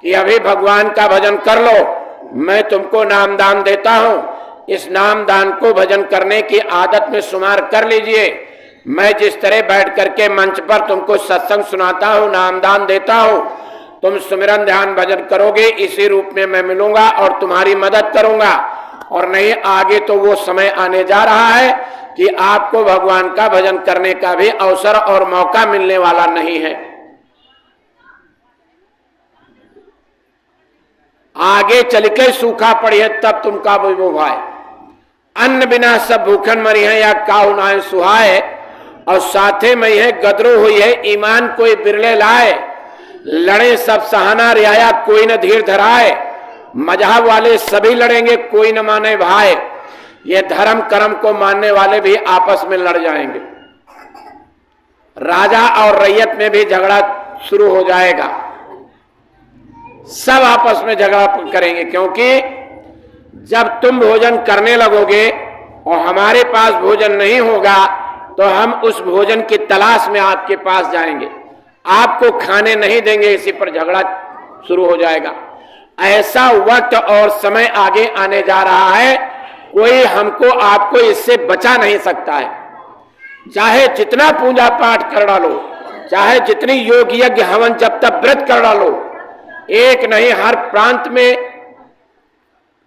कि अभी भगवान का भजन कर लो, मैं तुमको नामदान देता हूं, इस नामदान को भजन करने की आदत में शुमार कर लीजिए। मैं जिस तरह बैठ करके मंच पर तुमको सत्संग सुनाता हूं, नामदान देता हूं, तुम सुमिरन ध्यान भजन करोगे, इसी रूप में मैं मिलूंगा और तुम्हारी मदद करूंगा। और नहीं, आगे तो वो समय आने जा रहा है कि आपको भगवान का भजन करने का भी अवसर और मौका मिलने वाला नहीं है। आगे चल के सूखा पड़िए तब तुम का वो भाई, अन्न बिना सब भूखन मरी है या काहू नाय सुहाए, और साथे में है गदरो हुई है ईमान कोई बिरले लाए, लड़े सब सहाना रियाया कोई न धीर धराए, मजहब वाले सभी लड़ेंगे कोई न माने भाई, ये धर्म कर्म को मानने वाले भी आपस में लड़ जाएंगे। राजा और रैयत में भी झगड़ा शुरू हो जाएगा, सब आपस में झगड़ा करेंगे, क्योंकि जब तुम भोजन करने लगोगे और हमारे पास भोजन नहीं होगा तो हम उस भोजन की तलाश में आपके पास जाएंगे, आपको खाने नहीं देंगे, इसी पर झगड़ा शुरू हो जाएगा। ऐसा वक्त और समय आगे आने जा रहा है, कोई हमको आपको इससे बचा नहीं सकता है। चाहे जितना पूजा पाठ कर डालो, चाहे जितनी योग यज्ञ हवन जब तक व्रत कर डालो, एक नहीं हर प्रांत में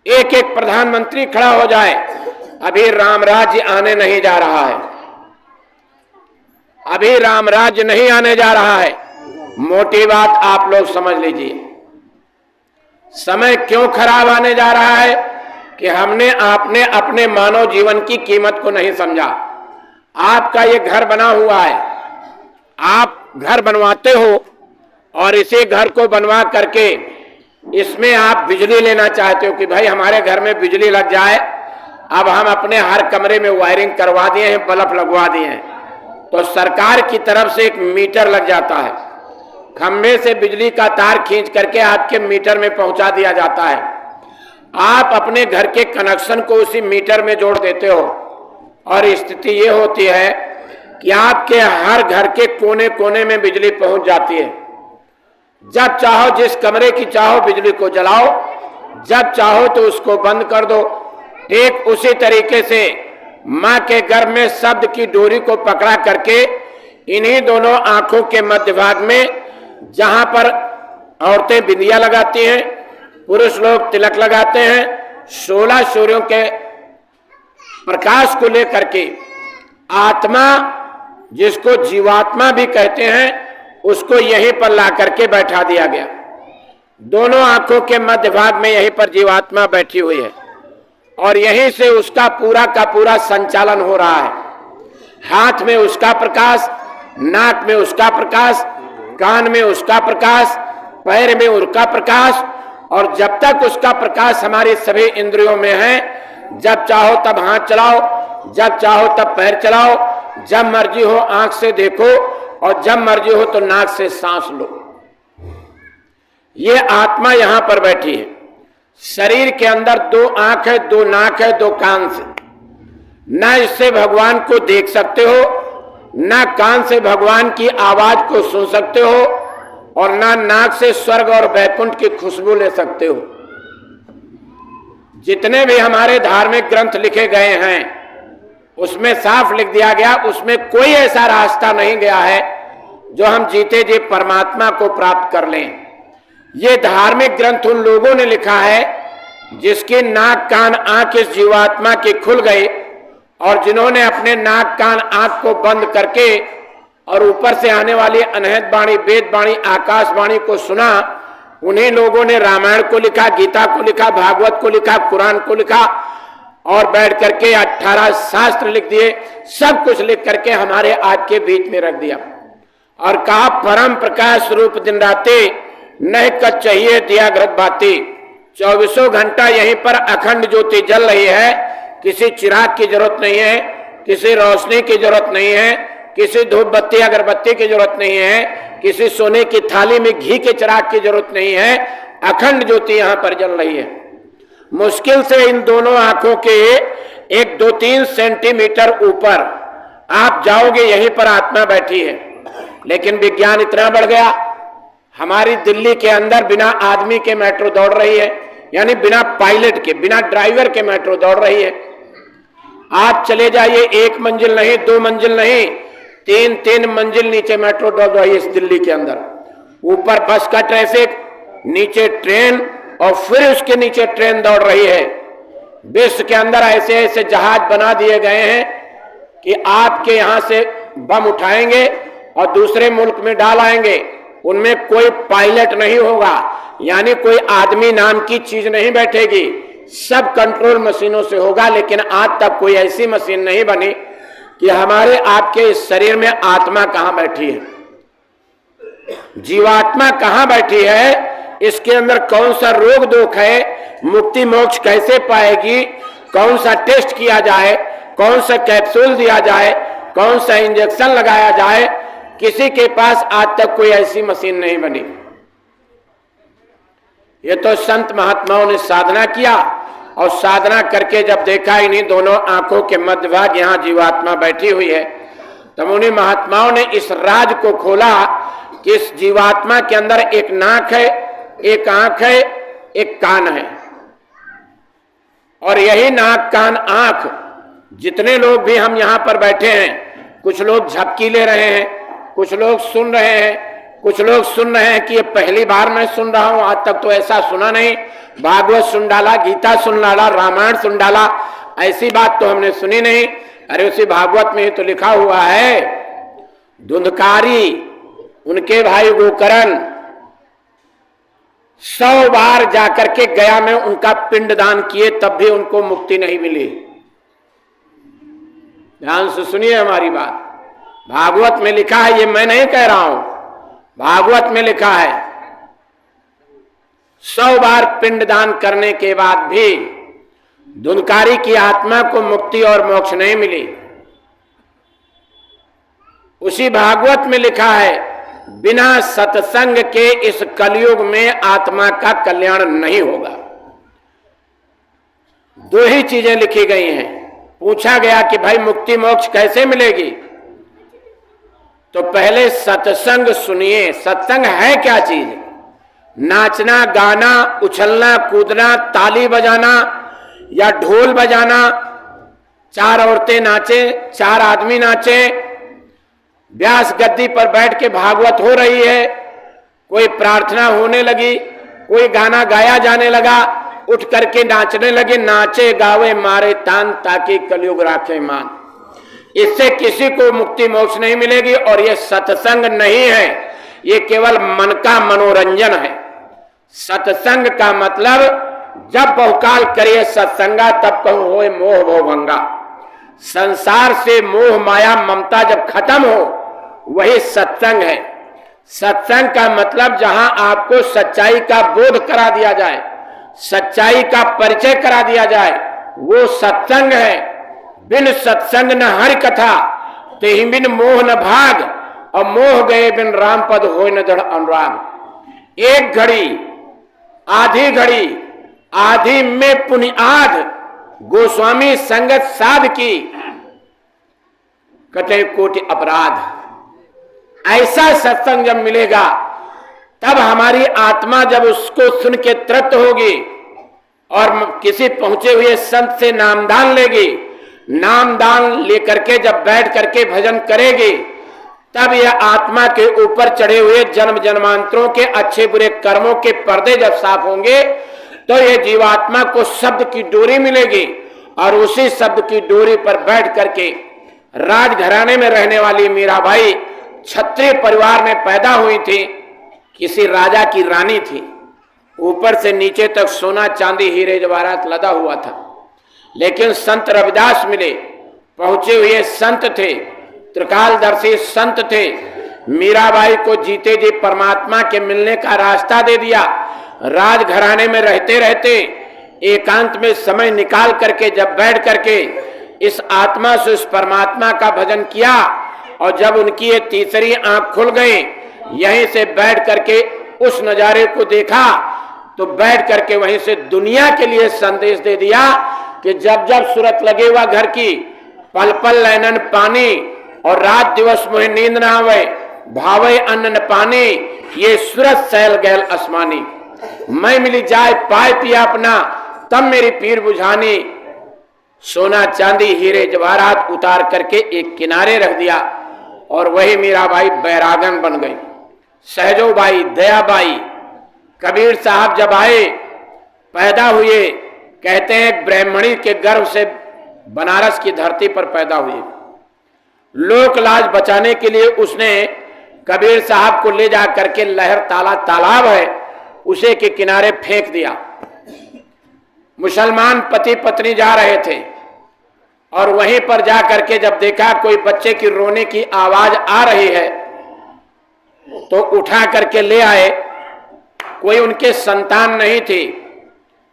एक एक प्रधानमंत्री खड़ा हो जाए, अभी राम राज्य आने नहीं जा रहा है, अभी राम राज्य नहीं आने जा रहा है। मोटी बात आप लोग समझ लीजिए। समय क्यों खराब आने जा रहा है कि आपने अपने मानव जीवन की कीमत को नहीं समझा। आपका ये घर बना हुआ है, आप घर बनवाते हो और इसी घर को बनवा करके इसमें आप बिजली लेना चाहते हो कि भाई हमारे घर में बिजली लग जाए। अब हम अपने हर कमरे में वायरिंग करवा दिए हैं, बल्ब लगवा दिए हैं, तो सरकार की तरफ से एक मीटर लग जाता है, खंभे से बिजली का तार खींच करके आपके मीटर में पहुंचा दिया जाता है। आप अपने घर के कनेक्शन को उसी मीटर में जोड़ देते हो और स्थिति ये होती है कि आपके हर घर के कोने कोने में बिजली पहुंच जाती है। जब चाहो जिस कमरे की चाहो बिजली को जलाओ, जब चाहो तो उसको बंद कर दो। ठीक उसी तरीके से मां के गर्भ में शब्द की डोरी को पकड़ा करके इन्हीं दोनों आंखों के मध्य भाग में, जहां पर औरतें बिंदिया लगाती हैं, पुरुष लोग तिलक लगाते हैं, 16 सूर्यों के प्रकाश को लेकर के आत्मा, जिसको जीवात्मा भी कहते हैं, उसको यहीं पर ला करके बैठा दिया गया। दोनों आंखों के मध्य भाग में यहीं पर जीवात्मा बैठी हुई है और यहीं से उसका पूरा का पूरा संचालन हो रहा है। हाथ में उसका प्रकाश, नाक में उसका प्रकाश, कान में उसका प्रकाश, पैर में उसका प्रकाश, और जब तक उसका प्रकाश हमारी सभी इंद्रियों में है, जब चाहो तब हाथ चलाओ, जब चाहो तब पैर चलाओ, जब मर्जी हो आंख से देखो और जब मर्जी हो तो नाक से सांस लो। ये आत्मा यहां पर बैठी है। शरीर के अंदर 2 आंख है, 2 नाक है, 2 कान से ना इससे भगवान को देख सकते हो, ना कान से भगवान की आवाज को सुन सकते हो, और ना नाक से स्वर्ग और वैकुंठ की खुशबू ले सकते हो। जितने भी हमारे धार्मिक ग्रंथ लिखे गए हैं उसमें साफ लिख दिया गया, उसमें कोई ऐसा रास्ता नहीं गया है जो हम जीते जी परमात्मा को प्राप्त कर लें। ये धार्मिक ग्रंथ उन लोगों ने लिखा है जिसकी नाक कान आंख इस जीवात्मा की खुल गई, और जिन्होंने अपने नाक कान आंख को बंद करके और ऊपर से आने वाली अनहद वाणी, वेद वाणी, आकाशवाणी को सुना, उन्हीं लोगों ने रामायण को लिखा, गीता को लिखा, भागवत को लिखा, कुरान को लिखा, और बैठ करके 18 शास्त्र लिख दिए। सब कुछ लिख करके हमारे आज के बीच में रख दिया और कहा परम प्रकाश रूप दिन राते नहीं कच चाहिए दिया घृत बाती। 24 घंटा यहीं पर अखंड ज्योति जल रही है, किसी चिराग की जरूरत नहीं है, किसी रोशनी की जरूरत नहीं है, किसी धूप बत्ती अगरबत्ती की जरूरत नहीं है, किसी सोने की थाली में घी के चिराग की जरूरत नहीं है। अखंड ज्योति यहां पर जल रही है। मुश्किल से इन दोनों आंखों के 1-2-3 सेंटीमीटर ऊपर आप जाओगे, यहीं पर आत्मा बैठी है। लेकिन विज्ञान इतना बढ़ गया, हमारी दिल्ली के अंदर बिना आदमी के मेट्रो दौड़ रही है, यानी बिना पायलट के, बिना ड्राइवर के मेट्रो दौड़ रही है। आप चले जाइए, 1 मंजिल नहीं, 2 मंजिल नहीं, 3-3 मंजिल नीचे मेट्रो दौड़ रही है इस दिल्ली के अंदर। ऊपर बस का ट्रैफिक, नीचे ट्रेन, और फिर उसके नीचे ट्रेन दौड़ रही है। विश्व के अंदर ऐसे ऐसे जहाज बना दिए गए हैं कि आपके यहां से बम उठाएंगे और दूसरे मुल्क में डाल आएंगे। उनमें कोई पायलट नहीं होगा, यानी कोई आदमी नाम की चीज नहीं बैठेगी, सब कंट्रोल मशीनों से होगा। लेकिन आज तक कोई ऐसी मशीन नहीं बनी कि हमारे आपके इस शरीर में आत्मा कहां बैठी है, जीवात्मा कहां बैठी है, इसके अंदर कौन सा रोग दोष है, मुक्ति मोक्ष कैसे पाएगी, कौन सा टेस्ट किया जाए, कौन सा कैप्सूल दिया जाए, कौन सा इंजेक्शन लगाया जाए, किसी के पास आज तक कोई ऐसी मशीन नहीं बनी। ये तो संत महात्माओं ने साधना किया, और साधना करके जब देखा इन्हीं दोनों आंखों के मध्य भाग यहां जीवात्मा बैठी हुई है, तब उन्हीं महात्माओं ने इस राज को खोला कि इस जीवात्मा के अंदर एक नाक है, एक आंख है, एक कान है। और यही नाक कान आंख, जितने लोग भी हम यहां पर बैठे हैं, कुछ लोग झपकी ले रहे हैं, कुछ लोग सुन रहे हैं, कुछ लोग सुन रहे हैं कि ये पहली बार मैं सुन रहा हूं, आज तक तो ऐसा सुना नहीं, भागवत सुन डाला, गीता सुन डाला, रामायण सुन डाला, ऐसी बात तो हमने सुनी नहीं। अरे उसी भागवत में ही तो लिखा हुआ है, धुंधकारी उनके भाई गोकर्ण 100 बार जाकर के गया में उनका पिंडदान किए, तब भी उनको मुक्ति नहीं मिली। ध्यान से सुनिए हमारी बात, भागवत में लिखा है, ये मैं नहीं कह रहा हूं, भागवत में लिखा है 100 बार पिंडदान करने के बाद भी धुंधकारी की आत्मा को मुक्ति और मोक्ष नहीं मिली। उसी भागवत में लिखा है, बिना सत्संग के इस कलयुग में आत्मा का कल्याण नहीं होगा। 2 ही चीजें लिखी गई हैं। पूछा गया कि भाई मुक्ति मोक्ष कैसे मिलेगी, तो पहले सत्संग सुनिए। सत्संग है क्या चीज? नाचना, गाना, उछलना, कूदना, ताली बजाना या ढोल बजाना, 4 औरतें नाचे, 4 आदमी नाचे, व्यास गद्दी पर बैठ के भागवत हो रही है, कोई प्रार्थना होने लगी, कोई गाना गाया जाने लगा, उठ करके नाचने लगे, नाचे गावे मारे तान ताकि कलयुग राखे मान। इससे किसी को मुक्ति मोक्ष नहीं मिलेगी। और ये सत्संग नहीं है, ये केवल मन का मनोरंजन है। सत्संग का मतलब, जब बहुकाल करिए सत्संगा तब कहूं होए मोह भोभंगा। संसार से मोह माया ममता जब खत्म हो, वही सत्संग है। सत्संग का मतलब जहां आपको सच्चाई का बोध करा दिया जाए, सच्चाई का परिचय करा दिया जाए, वो सत्संग है। बिन सत्संग न हरि कथा, तेहि बिन मोह न भाग, और मोह गए बिन राम पद होय न दृढ़ अनुराग। एक घड़ी, आधी घड़ी, आधी में पुनि आध, गोस्वामी संगत साध की, कटे कोटि अपराध। ऐसा सत्संग जब मिलेगा, तब हमारी आत्मा जब उसको सुन के तृप्त होगी और किसी पहुंचे हुए संत से नामदान लेगी, नामदान लेकर के जब बैठ करके भजन करेगी, तब यह आत्मा के ऊपर चढ़े हुए जन्म जन्मांतरों के अच्छे बुरे कर्मों के पर्दे जब साफ होंगे, तो यह जीवात्मा को शब्द की डोरी मिलेगी। और उसी शब्द की डोरी पर बैठ करके, राजघराने में रहने वाली मीराबाई क्षत्रिय परिवार में पैदा हुई थी, किसी राजा की रानी थी, ऊपर से नीचे तक सोना चांदी हीरे जवाहरात लदा हुआ था। लेकिन संत रविदास मिले, पहुंचे हुए संत थे, त्रिकालदर्शी संत थे, मीराबाई को जीते जी परमात्मा के मिलने का रास्ता दे दिया। राजघराने में रहते रहते एकांत में समय निकाल करके जब बैठ करके इस आत्मा से उस परमात्मा का भजन किया, और जब उनकी ये तीसरी आंख खुल गई, यहीं से बैठ करके उस नजारे को देखा, तो बैठ करके वहीं से दुनिया के लिए संदेश दे दिया कि जब जब सूरत लगे हुआ घर की, पल पल नैनन पानी, और रात दिवस मुझे नींद ना आवे, भावे अन्न न पानी, ये सूरत सैल गैल आसमानी। मैं मिली जाए पाए पिया अपना, तब मेरी पीर बुझानी। सोना चांदी हीरे जवाहरात उतार करके एक किनारे रख दिया और वही मीराबाई बैरागन बन गई। सहजोबाई, दयाबाई, कबीर साहब जब आए, पैदा हुए, कहते हैं ब्राह्मणी के गर्भ से बनारस की धरती पर पैदा हुए। लोक लाज बचाने के लिए उसने कबीर साहब को ले जा करके लहर ताला तालाब है उसे के किनारे फेंक दिया। मुसलमान पति पत्नी जा रहे थे और वहीं पर जा करके जब देखा कोई बच्चे की रोने की आवाज आ रही है तो उठा करके ले आए। कोई उनके संतान नहीं थी,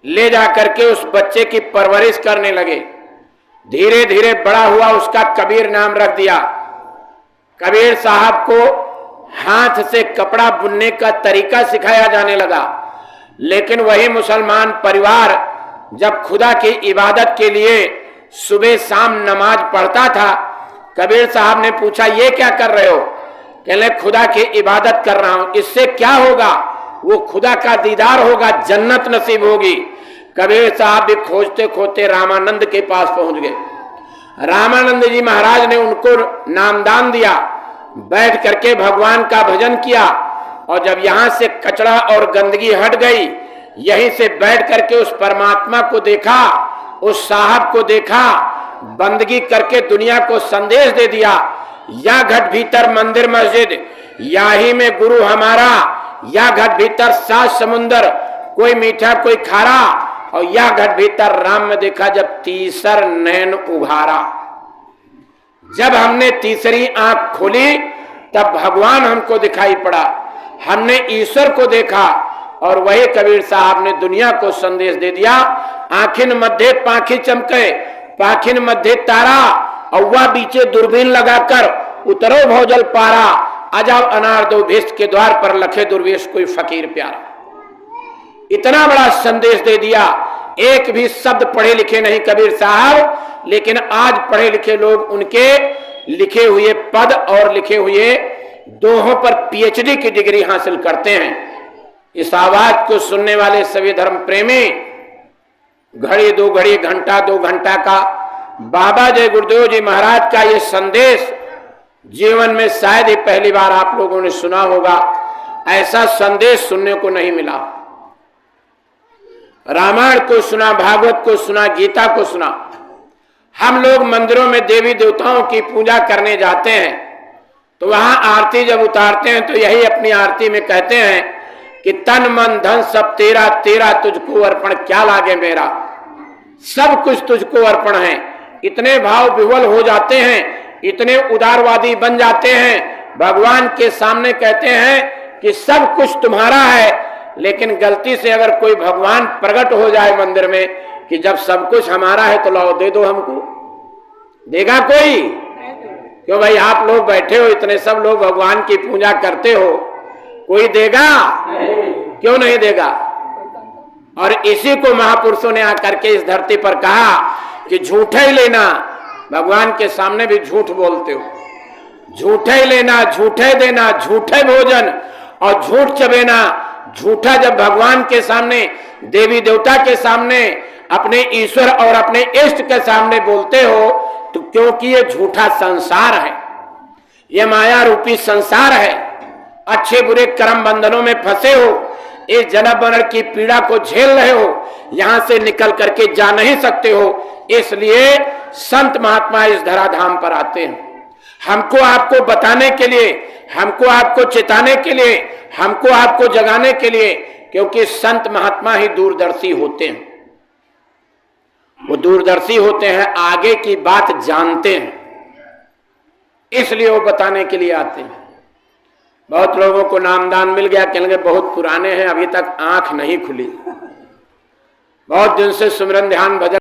ले जा करके उस बच्चे की परवरिश करने लगे। धीरे धीरे बड़ा हुआ, उसका कबीर नाम रख दिया। कबीर साहब को हाथ से कपड़ा बुनने का तरीका सिखाया जाने लगा। लेकिन वही मुसलमान परिवार जब खुदा की इबादत के लिए सुबह शाम नमाज पढ़ता था, कबीर साहब ने पूछा ये क्या कर रहे हो? कहले खुदा की इबादत कर रहा हूं। इससे क्या होगा? वो खुदा का दीदार होगा, जन्नत नसीब होगी। कबीर साहब भी खोजते खोजते रामानंद के पास पहुंच गए। रामानंद जी महाराज ने उनको नामदान दिया, बैठ करके भगवान का भजन किया और जब यहां से कचरा और गंदगी हट गई, यहीं से बैठ करके उस परमात्मा को देखा, उस साहब को देखा, बंदगी करके दुनिया को संदेश दे दिया। या घट भीतर मंदिर मस्जिद, या ही में गुरु हमारा, या घट भीतर सात समुंदर, कोई मीठा कोई खारा, और या घट भीतर राम में देखा जब तीसर नैन उघारा। जब हमने तीसरी आंख खोली तब भगवान हमको दिखाई पड़ा, हमने ईश्वर को देखा और वही कबीर साहब ने दुनिया को संदेश दे दिया। आंखिन मध्य पाखी चमके, पाखिन मध्य तारा, अव्वा बीचे दूरबीन लगाकर उतरो भौजल पारा। अजाव अनार दो भेस्ट के द्वार पर लखे दुर्वेश कोई फकीर प्यारा। इतना बड़ा संदेश दे दिया। एक भी शब्द पढ़े लिखे नहीं कबीर साहब, लेकिन आज पढ़े लिखे लोग उनके लिखे हुए पद और लिखे हुए दोहों पर पीएचडी की डिग्री हासिल करते हैं। इस आवाज को सुनने वाले सभी धर्म प्रेमी घड़ी दो घड़ी, घंटा दो घंटा का बाबा जय गुरुदेव जी महाराज का ये संदेश जीवन में शायद ही पहली बार आप लोगों ने सुना होगा। ऐसा संदेश सुनने को नहीं मिला। रामायण को सुना, भागवत को सुना, गीता को सुना। हम लोग मंदिरों में देवी देवताओं की पूजा करने जाते हैं तो वहां आरती जब उतारते हैं तो यही अपनी आरती में कहते हैं कि तन मन धन सब तेरा, तेरा तुझको अर्पण क्या लागे मेरा। सब कुछ तुझको अर्पण है। इतने भाव विह्वल हो जाते हैं, इतने उदारवादी बन जाते हैं, भगवान के सामने कहते हैं कि सब कुछ तुम्हारा है। लेकिन गलती से अगर कोई भगवान प्रकट हो जाए मंदिर में कि जब सब कुछ हमारा है तो लाओ दे दो हमको, देगा कोई? क्यों भाई, आप लोग बैठे हो, इतने सब लोग भगवान की पूजा करते हो, कोई देगा? क्यों नहीं देगा? और इसी को महापुरुषों ने आकर के इस धरती पर कहा कि झूठे ही लेना। भगवान के सामने भी झूठ बोलते हो, झूठे ही लेना, झूठे देना, झूठे भोजन और झूठ चबेना। झूठा जब भगवान के सामने, देवी देवता के सामने, अपने ईश्वर और अपने इष्ट के सामने बोलते हो तो क्योंकि ये झूठा संसार है, ये माया रूपी संसार है। अच्छे बुरे कर्म बंधनों में फंसे हो, इस जन्म मरण की पीड़ा को झेल रहे हो, यहां से निकल करके जा नहीं सकते हो। इसलिए संत महात्मा इस धराधाम पर आते हैं हमको आपको बताने के लिए, हमको आपको चेताने के लिए, हमको आपको जगाने के लिए, क्योंकि संत महात्मा ही दूरदर्शी होते हैं। वो दूरदर्शी होते हैं, आगे की बात जानते हैं, इसलिए वो बताने के लिए आते हैं। बहुत लोगों को नामदान मिल गया, कहेंगे बहुत पुराने हैं, अभी तक आंख नहीं खुली, बहुत दिन से सुमिरन ध्यान भजन